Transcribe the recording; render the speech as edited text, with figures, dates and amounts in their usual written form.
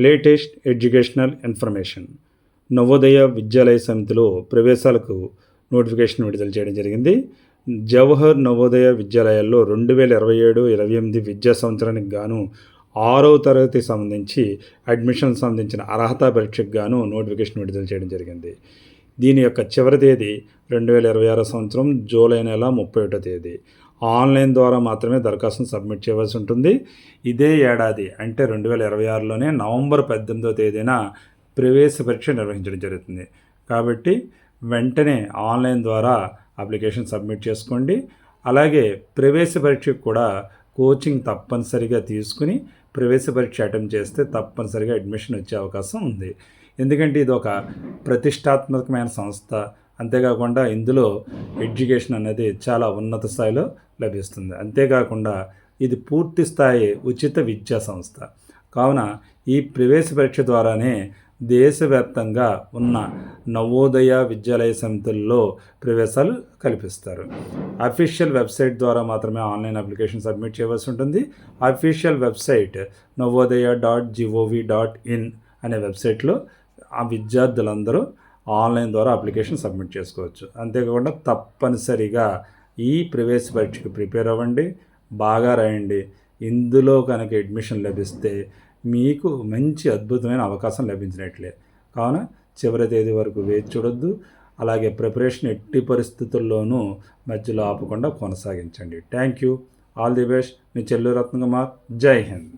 Latest educational information. Navodaya Vidyalaya సమితిలో ప్రవేశాలకు notification విడుదల చేయడం జరిగింది. జవహర్ నవోదయ విద్యాలయాల్లో 2027-28 విద్యా సంవత్సరానికి గాను 6వ తరగతి సంబంధించి అడ్మిషన్ సంబంధించిన అర్హతా పరీక్షకు గాను నోటిఫికేషన్ విడుదల చేయడం జరిగింది. దీని యొక్క చివరి తేదీ 2026 సంవత్సరం జూలై నెల 31వ తేదీ. ఆన్లైన్ ద్వారా మాత్రమే దరఖాస్తును సబ్మిట్ చేయవలసి ఉంటుంది. ఇదే ఏడాది అంటే 2026లోనే నవంబర్ 18వ తేదీన ప్రవేశ పరీక్ష నిర్వహించడం జరుగుతుంది. కాబట్టి వెంటనే ఆన్లైన్ ద్వారా అప్లికేషన్ సబ్మిట్ చేసుకోండి. అలాగే ప్రవేశ పరీక్షకు కూడా కోచింగ్ తప్పనిసరిగా తీసుకుని ప్రవేశ పరీక్ష అటెంప్ట్ చేస్తే తప్పనిసరిగా అడ్మిషన్ వచ్చే అవకాశం ఉంది. ఎందుకంటే ఇది ఒక ప్రతిష్టాత్మకమైన సంస్థ. అంతేకాకుండా ఇందులో ఎడ్యుకేషన్ అనేది చాలా ఉన్నత స్థాయిలో లభిస్తుంది. అంతేకాకుండా ఇది పూర్తి స్థాయి ఉచిత విద్యా సంస్థ. కావున ఈ ప్రవేశ పరీక్ష ద్వారానే దేశవ్యాప్తంగా ఉన్న నవోదయ విద్యాలయ సమితుల్లో ప్రవేశాలు కల్పిస్తారు. అఫీషియల్ వెబ్సైట్ ద్వారా మాత్రమే ఆన్లైన్ అప్లికేషన్ సబ్మిట్ చేయవలసి ఉంటుంది. అఫీషియల్ వెబ్సైట్ navodaya.gov.in అనే వెబ్సైట్లో ఆ విద్యార్థులందరూ ఆన్లైన్ ద్వారా అప్లికేషన్ సబ్మిట్ చేసుకోవచ్చు. అంతేకాకుండా తప్పనిసరిగా ఈ ప్రవేశ పరీక్షకు ప్రిపేర్ అవ్వండి, బాగా రాయండి. ఇందులో కనుక అడ్మిషన్ లభిస్తే మీకు మంచి అద్భుతమైన అవకాశం లభించినట్లే. కావున చివరి తేదీ వరకు వేచి చూడొద్దు. అలాగే ప్రిపరేషన్ ఎట్టి పరిస్థితుల్లోనూ మధ్యలో ఆపకుండా కొనసాగించండి. Thank you. All the best. మీ చెల్లూరు రత్నకుమార్. జై హింద్.